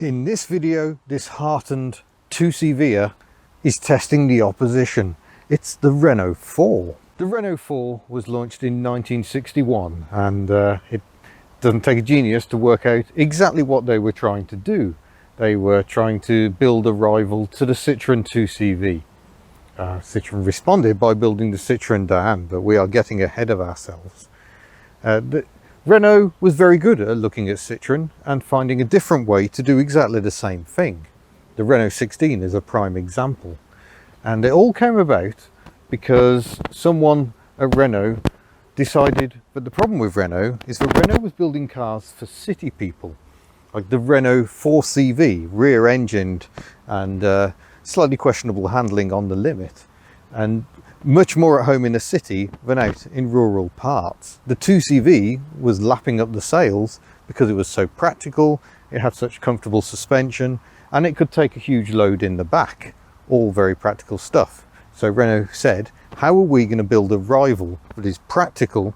In this video, this heartened 2CV is testing the opposition. It's the Renault 4. The Renault 4 was launched in 1961 and it doesn't take a genius to work out exactly what they were trying to do. They were trying to build a rival to the Citroen 2CV. Citroen responded by building the Citroen Diane, but we are getting ahead of ourselves. Renault was very good at looking at Citroen and finding a different way to do exactly the same thing. The Renault 16 is a prime example. And it all came about because someone at Renault decided that the problem with Renault is that Renault was building cars for city people. Like the Renault 4CV, rear-engined and slightly questionable handling on the limit. And much more at home in the city than out in rural parts. The 2CV was lapping up the sales because it was so practical, it had such comfortable suspension, and it could take a huge load in the back. All very practical stuff. So Renault said, how are we going to build a rival that is practical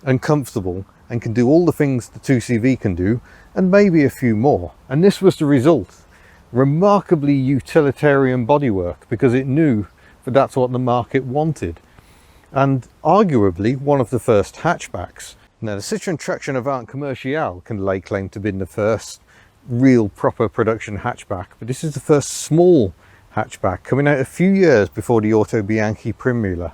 and comfortable and can do all the things the 2CV can do, and maybe a few more? And this was the result. Remarkably utilitarian bodywork, because it knew that that's what the market wanted, and arguably one of the first hatchbacks. Now the Citroen Traction Avant Commercial can lay claim to being the first real proper production hatchback, but this is the first small hatchback, coming out a few years before the Auto Bianchi Primula.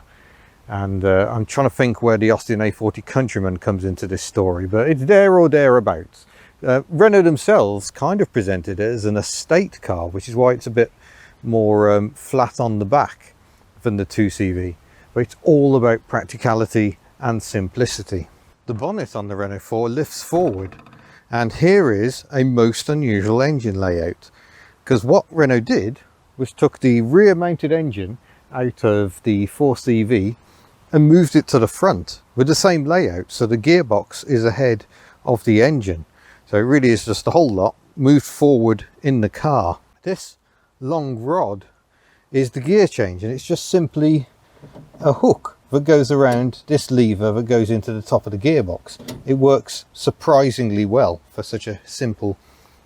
And I'm trying to think where the Austin A40 Countryman comes into this story, but it's there or thereabouts. Renault themselves kind of presented it as an estate car, which is why it's a bit more flat on the back than the 2CV, but it's all about practicality and simplicity. The bonnet on the Renault 4 lifts forward, and here is a most unusual engine layout, because what Renault did was took the rear mounted engine out of the 4CV and moved it to the front with the same layout, so the gearbox is ahead of the engine. So it really is just the whole lot moved forward in the car. This long rod is the gear change, and it's just simply a hook that goes around this lever that goes into the top of the gearbox. It works surprisingly well for such a simple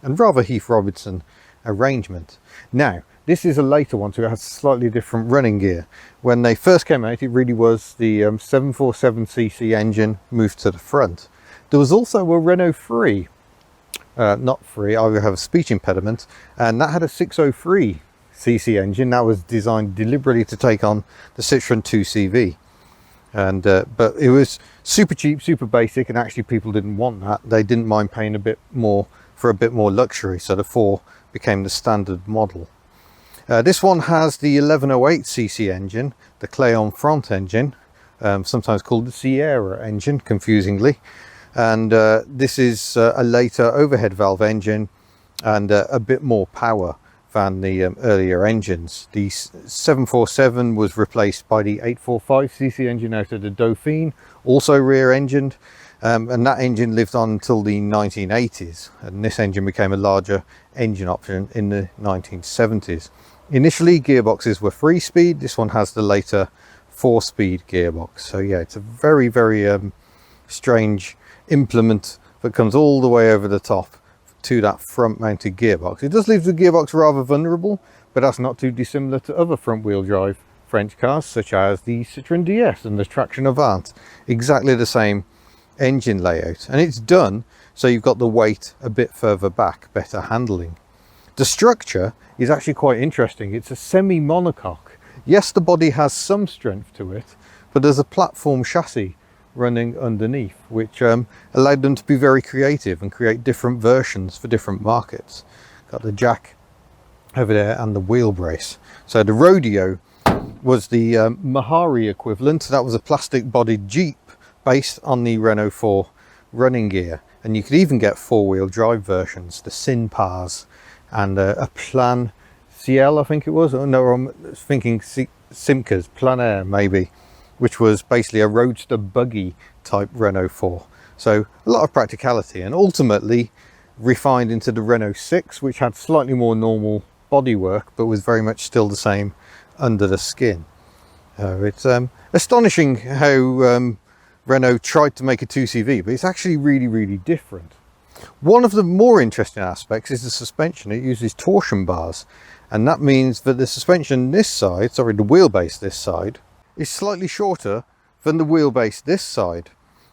and rather Heath Robinson arrangement. Now this is a later one, so it has a slightly different running gear. When they first came out, it really was the 747cc engine moved to the front. There was also a Renault 3, not 3, I have a speech impediment, and that had a 603cc engine that was designed deliberately to take on the Citroen 2CV. And but it was super cheap, super basic, and actually people didn't want that. They didn't mind paying a bit more for a bit more luxury, so the 4 became the standard model. This one has the 1108cc engine, the Cléon front engine, sometimes called the Sierra engine, confusingly. And this is a later overhead valve engine and a bit more power than the earlier engines. The 747 was replaced by the 845cc engine out of the Dauphine, also rear engined, and that engine lived on until the 1980s, and this engine became a larger engine option in the 1970s. Initially gearboxes were 3-speed, this one has the later 4-speed gearbox. So yeah, it's a very strange implement that comes all the way over the top to that front mounted gearbox. It does leave the gearbox rather vulnerable, but that's not too dissimilar to other front wheel drive French cars such as the Citroen DS and the Traction Avant. Exactly the same engine layout, and it's done so you've got the weight a bit further back, better handling. The structure is actually quite interesting. It's a semi monocoque. Yes, the body has some strength to it, but there's a platform chassis running underneath, which allowed them to be very creative and create different versions for different markets. Got the jack over there and the wheel brace. So the Rodeo was the Mahari equivalent. That was a plastic bodied Jeep based on the Renault 4 running gear, and you could even get 4-wheel drive versions, the Sinpars and a Plan Ciel, I think it was. Oh no, I'm thinking Simca's Plan Air maybe, which was basically a roadster buggy type Renault 4. So a lot of practicality, and ultimately refined into the Renault 6, which had slightly more normal bodywork but was very much still the same under the skin. It's astonishing how Renault tried to make a 2CV, but it's actually really different. One of the more interesting aspects is the suspension. It uses torsion bars, and that means that the suspension this side, sorry, the wheelbase this side, is slightly shorter than the wheelbase this side,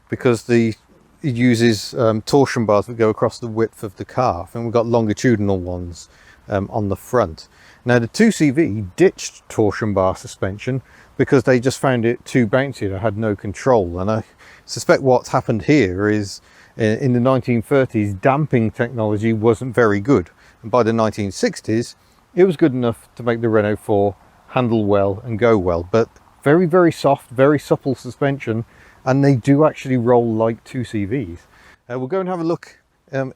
because it uses torsion bars that go across the width of the car, and we've got longitudinal ones on the front. Now the 2CV ditched torsion bar suspension because they just found it too bouncy. They had no control, and I suspect what's happened here is in the 1930s damping technology wasn't very good, and by the 1960s it was good enough to make the Renault 4 handle well and go well, but very, very soft, very supple suspension, and they do actually roll like 2CVs. We'll go and have a look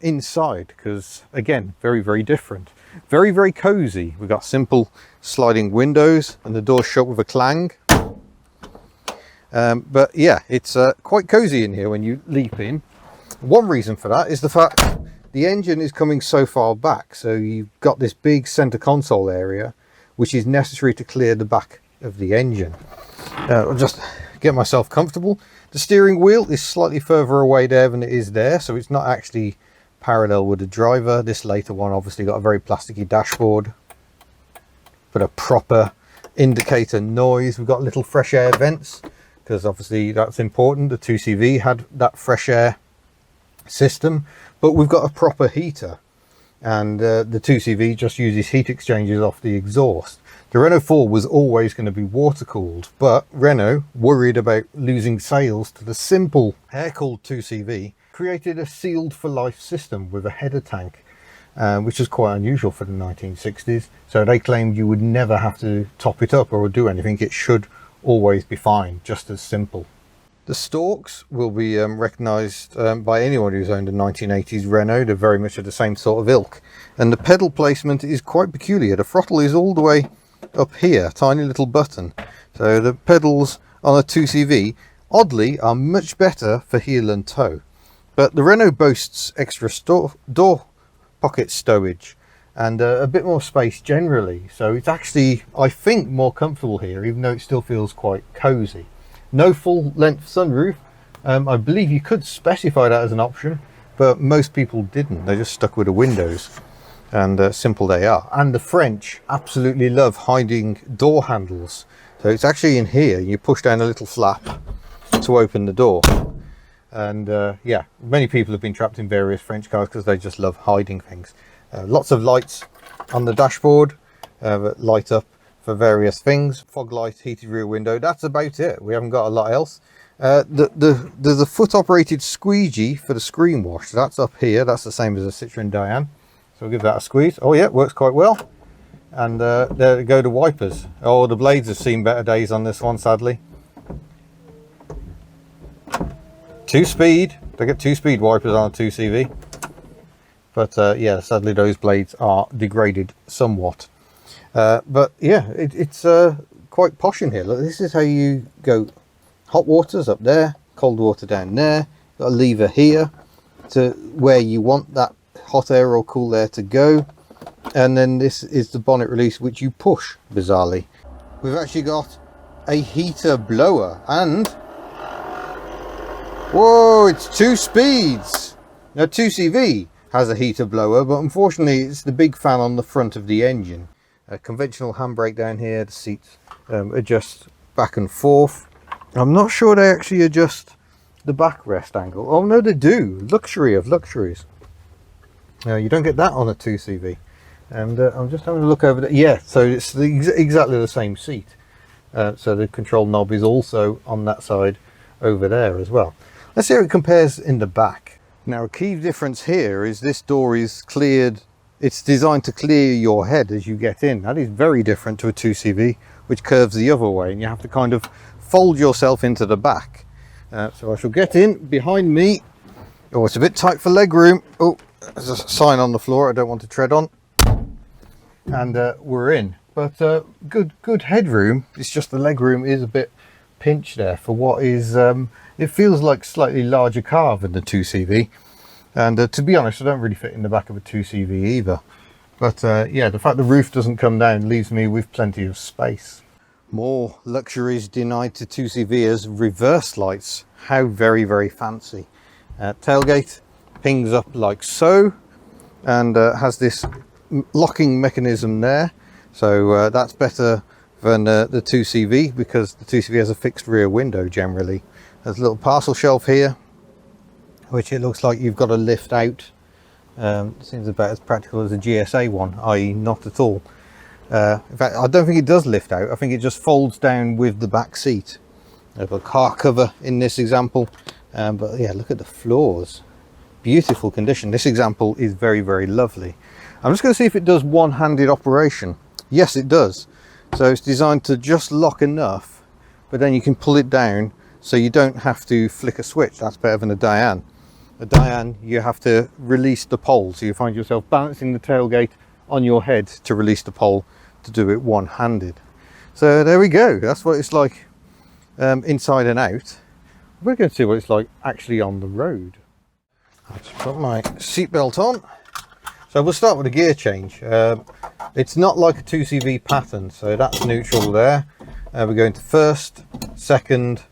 inside, because again, very, very different. Very, very cozy. We've got simple sliding windows and the doors shut with a clang. But yeah, it's quite cozy in here when you leap in. One reason for that is the fact the engine is coming so far back, so you've got this big center console area which is necessary to clear the back of the engine. I'll just get myself comfortable. The steering wheel is slightly further away there than it is there, so it's not actually parallel with the driver. This later one obviously got a very plasticky dashboard, but a proper indicator noise. We've got little fresh air vents, because obviously that's important. The 2CV had that fresh air system, but we've got a proper heater, and the 2CV just uses heat exchangers off the exhaust. The Renault 4 was always going to be water cooled, but Renault, worried about losing sales to the simple air cooled 2CV, created a sealed for life system with a header tank, which is quite unusual for the 1960s. So they claimed you would never have to top it up or do anything. It should always be fine, just as simple. The stalks will be recognised by anyone who's owned a 1980s Renault. They're very much of the same sort of ilk. And the pedal placement is quite peculiar. The throttle is all the way up here, tiny little button. So the pedals on a 2CV, oddly, are much better for heel and toe. But the Renault boasts extra door pocket stowage and a bit more space generally. So it's actually, I think, more comfortable here, even though it still feels quite cosy. No full length sunroof. I believe you could specify that as an option, but most people didn't. They just stuck with the windows, and simple they are. And the French absolutely love hiding door handles. So it's actually in here. You push down a little flap to open the door. And yeah, many people have been trapped in various French cars because they just love hiding things. Lots of lights on the dashboard that light up for various things. Fog light, heated rear window. That's about it. We haven't got a lot else. There's a foot operated squeegee for the screen wash. That's up here. That's the same as a Citroen Diane. So I'll give that a squeeze. Oh yeah, works quite well. And there go the wipers. Oh, the blades have seen better days on this one, sadly. 2-speed. They get 2-speed wipers on a 2CV. But yeah, sadly those blades are degraded somewhat. But yeah, it's quite posh in here. Look, this is how you go. Hot water's up there, cold water down there. Got a lever here to where you want that hot air or cool air to go. And then this is the bonnet release, which you push, bizarrely. We've actually got a heater blower, and whoa, it's 2 speeds. Now 2CV has a heater blower, but unfortunately it's the big fan on the front of the engine. A conventional handbrake down here. The seats adjust back and forth. I'm not sure they actually adjust the backrest angle. Oh no, they do. Luxury of luxuries. You don't get that on a 2CV. And I'm just having a look over there. Yeah, so it's exactly the same seat. So the control knob is also on that side over there as well. Let's see how it compares in the back. Now, a key difference here is this door is cleared. It's designed to clear your head as you get in. That is very different to a 2CV, which curves the other way, and you have to kind of fold yourself into the back. So I shall get in behind me. Oh, it's a bit tight for leg room. Oh, there's a sign on the floor I don't want to tread on. And we're in. But good headroom. It's just the leg room is a bit pinched there for what is, it feels like slightly larger car than the 2CV. And to be honest, I don't really fit in the back of a 2CV either. But yeah, the fact the roof doesn't come down leaves me with plenty of space. More luxuries denied to 2CV as reverse lights. How very, very fancy. Tailgate pings up like so, and has this locking mechanism there. So that's better than the 2CV, because the 2CV has a fixed rear window generally. There's a little parcel shelf here, which it looks like you've got to lift out. Seems about as practical as a GSA one, i.e. not at all. In fact, I don't think it does lift out. I think it just folds down with the back seat. I have a car cover in this example, but yeah, look at the floors. Beautiful condition. This example is very, very lovely. I'm just going to see if it does one-handed operation. Yes, it does. So it's designed to just lock enough, but then you can pull it down so you don't have to flick a switch. That's better than a Diane. A Diane, you have to release the pole, so you find yourself balancing the tailgate on your head to release the pole to do it one-handed. So there we go. That's what it's like inside and out. We're going to see what it's like actually on the road. I'll just put my seatbelt on. So we'll start with a gear change. It's not like a 2CV pattern, so that's neutral there. We're going to first, second,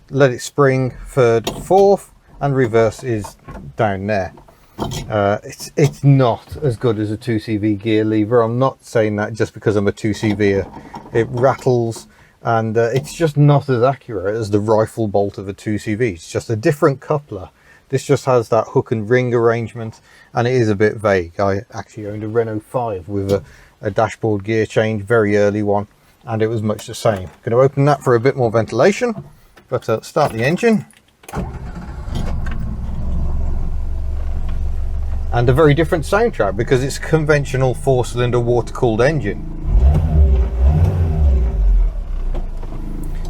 let it spring, third, fourth, and reverse is down there. It's not as good as a 2CV gear lever. I'm not saying that just because I'm a 2CV. It rattles, and it's just not as accurate as the rifle bolt of a 2CV. It's just a different coupler. This just has that hook and ring arrangement, and it is a bit vague. I actually owned a Renault 5 with a dashboard gear change, very early one, and it was much the same. Going to open that for a bit more ventilation, but start the engine. And a very different soundtrack because it's a conventional 4-cylinder water-cooled engine.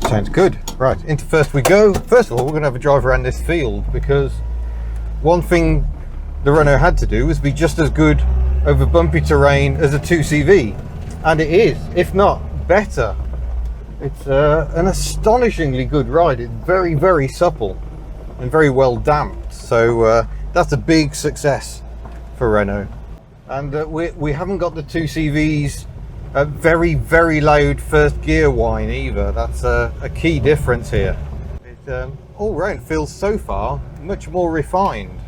Sounds good. Right, into first we go. First of all, we're going to have a drive around this field, because one thing the Renault had to do was be just as good over bumpy terrain as a 2CV, and it is, if not better. It's an astonishingly good ride. It's very, very supple and very well damped, so that's a big success for Renault. And we haven't got the 2CV's very, very loud first gear whine either. That's a key difference here. It all round feels so far much more refined.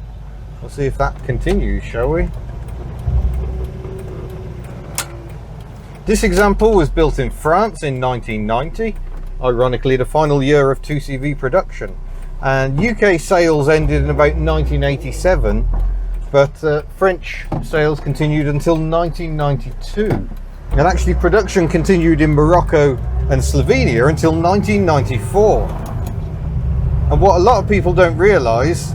We'll see if that continues, shall we? This example was built in France in 1990, ironically the final year of 2CV production, and UK sales ended in about 1987, but French sales continued until 1992, and actually production continued in Morocco and Slovenia until 1994. And what a lot of people don't realise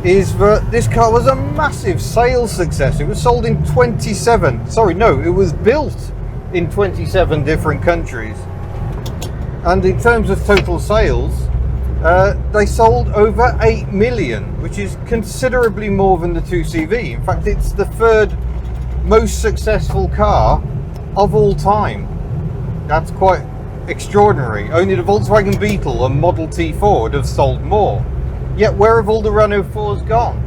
is that this car was a massive sales success. It was sold in 27, sorry no, it was built in 27 different countries. And in terms of total sales, they sold over 8 million, which is considerably more than the 2CV. In fact, it's the third most successful car of all time. That's quite extraordinary. Only the Volkswagen Beetle and Model T Ford have sold more. Yet where have all the Renault 4s gone?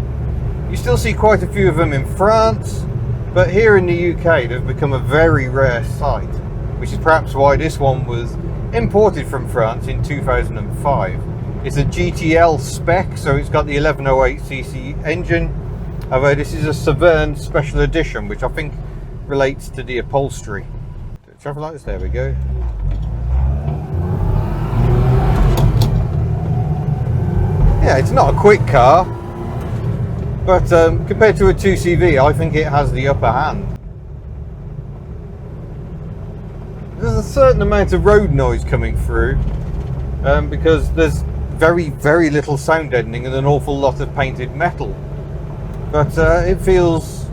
You still see quite a few of them in France, but here in the UK they've become a very rare sight, which is perhaps why this one was imported from France in 2005. It's a GTL spec, so it's got the 1108cc engine, although this is a Citroen special edition, which I think relates to the upholstery. Traffic lights, there we go. Yeah, it's not a quick car, but compared to a 2CV, I think it has the upper hand. There's a certain amount of road noise coming through, because there's very, very little sound deadening and an awful lot of painted metal. But it feels,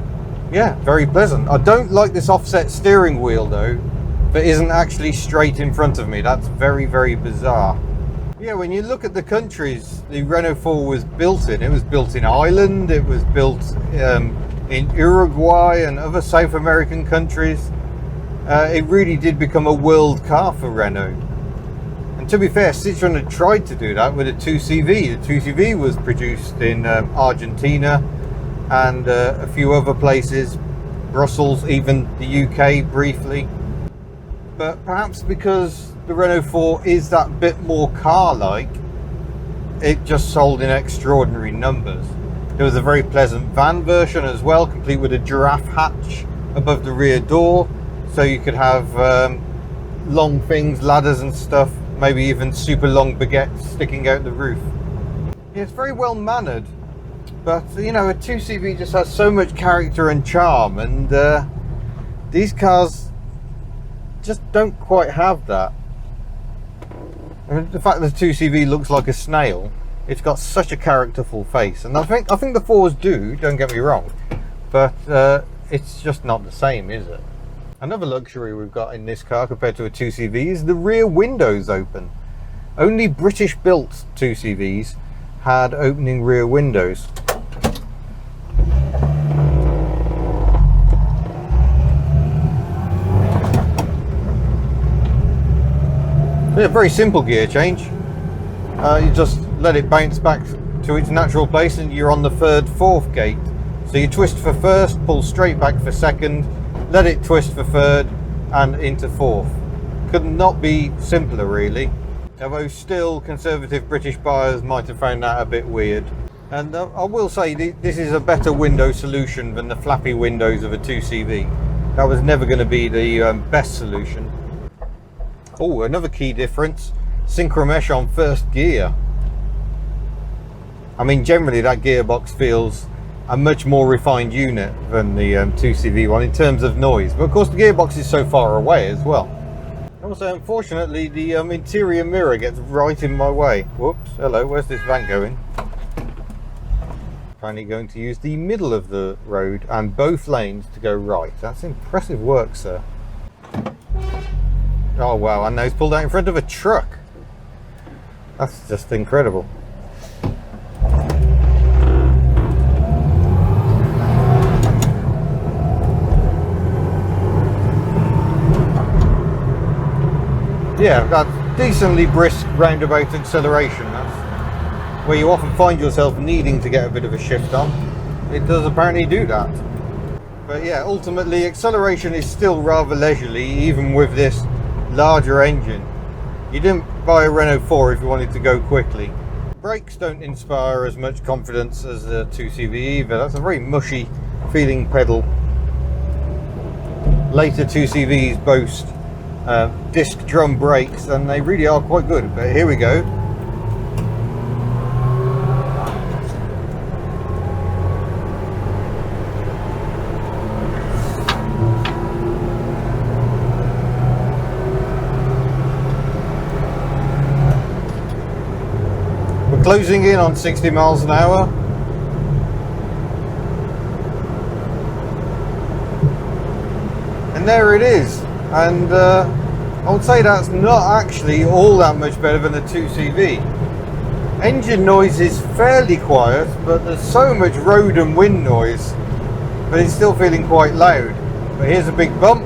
yeah, very pleasant. I don't like this offset steering wheel though, that isn't actually straight in front of me. That's very, very bizarre. Yeah, when you look at the countries the Renault 4 was built in, it was built in Ireland, it was built in Uruguay and other South American countries. It really did become a world car for Renault. And to be fair, Citroen had tried to do that with a 2CV. The 2CV was produced in Argentina and a few other places, Brussels, even the UK briefly. But perhaps because the Renault 4 is that bit more car-like, it just sold in extraordinary numbers. There was a very pleasant van version as well, complete with a giraffe hatch above the rear door, so you could have long things, ladders and stuff, maybe even super long baguettes sticking out the roof. Yeah, it's very well mannered, but you know, a 2CV just has so much character and charm, and these cars just don't quite have that. I mean, the fact that the 2CV looks like a snail, it's got such a characterful face, and I think the 4s do, don't get me wrong, but it's just not the same, is it? Another luxury we've got in this car compared to a 2CV is the rear windows open. Only British built 2CVs had opening rear windows. Yeah, very simple gear change. You just let it bounce back to its natural place and you're on the third, fourth gate. So you twist for first, pull straight back for second, let it twist for third and into fourth. Could not be simpler really, although still conservative British buyers might have found that a bit weird. And I will say this is a better window solution than the flappy windows of a 2CV. That was never going to be the best solution. Oh, another key difference, synchromesh on first gear. I mean, generally that gearbox feels a much more refined unit than the 2CV one in terms of noise, but of course the gearbox is so far away as well. Also, unfortunately, the interior mirror gets right in my way. Whoops, hello, where's this van going? Apparently going to use the middle of the road and both lanes to go right. That's impressive work, sir. Oh wow, and now he's pulled out in front of a truck. That's just incredible. Yeah, that's decently brisk roundabout acceleration. That's where you often find yourself needing to get a bit of a shift on. It does apparently do that. But yeah, ultimately acceleration is still rather leisurely, even with this larger engine. You didn't buy a Renault 4 if you wanted to go quickly. Brakes don't inspire as much confidence as the 2CV either. That's a very mushy feeling pedal. Later 2CVs boast disc drum brakes and they really are quite good, but here we go. We're closing in on 60 miles an hour. And there it is. And I would say that's not actually all that much better than the 2CV. Engine noise is fairly quiet, but there's so much road and wind noise, but it's still feeling quite loud. But here's a big bump.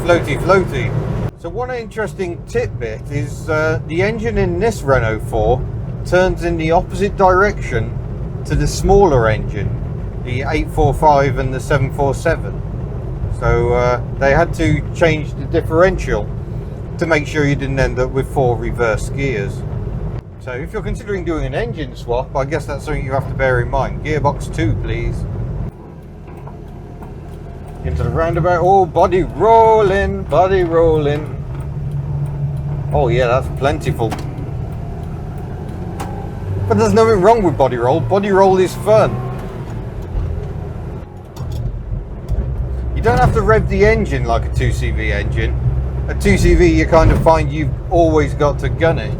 Floaty, floaty. So one interesting tidbit is the engine in this Renault 4 turns in the opposite direction to the smaller engine, the 845 and the 747. So they had to change the differential to make sure you didn't end up with 4 reverse gears. So if you're considering doing an engine swap, I guess that's something you have to bear in mind. Gearbox 2, please. Into the roundabout. Oh, body rolling, body rolling. Oh yeah, that's plentiful. But there's nothing wrong with body roll. Body roll is fun. You don't have to rev the engine like a 2CV engine. A 2CV you kind of find you've always got to gun it.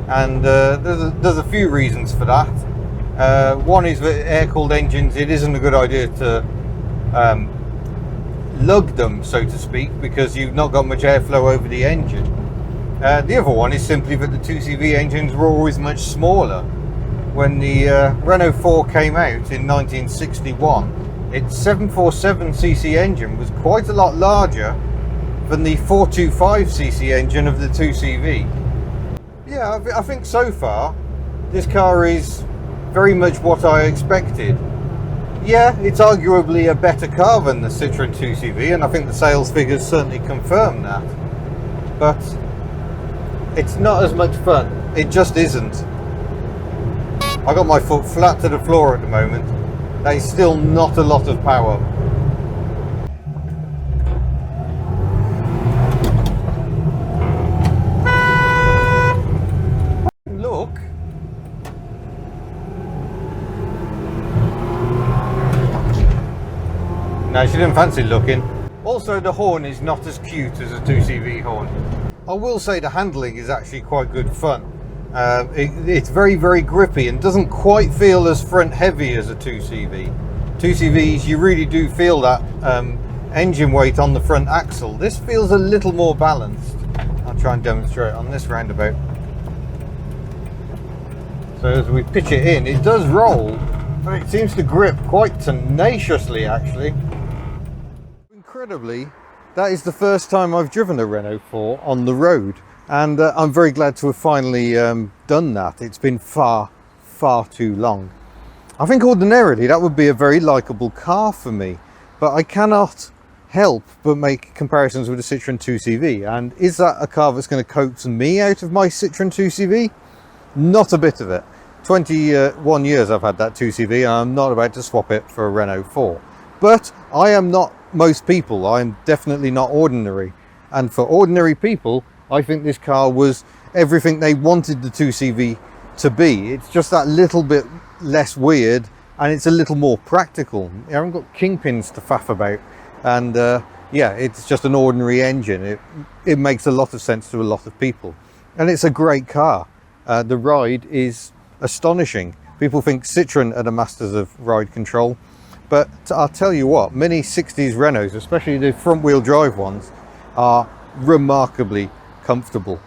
And there's a few reasons for that. One is that air-cooled engines, it isn't a good idea to lug them, so to speak, because you've not got much airflow over the engine. The other one is simply that the 2CV engines were always much smaller. When the Renault 4 came out in 1961, its 747cc engine was quite a lot larger than the 425cc engine of the 2CV. Yeah, I think so far this car is very much what I expected. Yeah, it's arguably a better car than the Citroen 2CV, and I think the sales figures certainly confirm that. But it's not as much fun. It just isn't. I got my foot flat to the floor at the moment. That is still not a lot of power. Look. No, she didn't fancy looking. Also, the horn is not as cute as a 2CV horn. I will say the handling is actually quite good fun. It's very, very grippy and doesn't quite feel as front heavy as a 2CV. 2CVs, you really do feel that engine weight on the front axle. This feels a little more balanced. I'll try and demonstrate on this roundabout. So as we pitch it in, it does roll, but it seems to grip quite tenaciously actually. Incredibly, that is the first time I've driven a Renault 4 on the road, and I'm very glad to have finally done that. It's been far too long. I think ordinarily that would be a very likeable car for me, but I cannot help but make comparisons with the Citroen 2CV. And is that a car that's going to coax me out of my Citroen 2CV? Not a bit of it. 21 years I've had that 2CV, and I'm not about to swap it for a Renault 4. But I am not most people. I'm definitely not ordinary. And for ordinary people, I think this car was everything they wanted the 2CV to be. It's just that little bit less weird, and it's a little more practical. You haven't got kingpins to faff about, and yeah, it's just an ordinary engine. It makes a lot of sense to a lot of people, and it's a great car. The ride is astonishing. People think Citroen are the masters of ride control, but I'll tell you what, many 60s Renaults, especially the front wheel drive ones, are remarkably comfortable.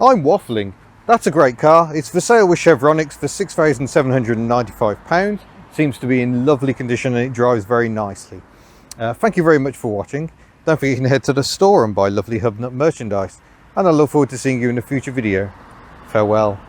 I'm waffling. That's a great car. It's for sale with Chevronics for £6,795. Seems to be in lovely condition, and it drives very nicely. Thank you very much for watching. Don't forget you can head to the store and buy lovely Hubnut merchandise, and I look forward to seeing you in a future video. Farewell.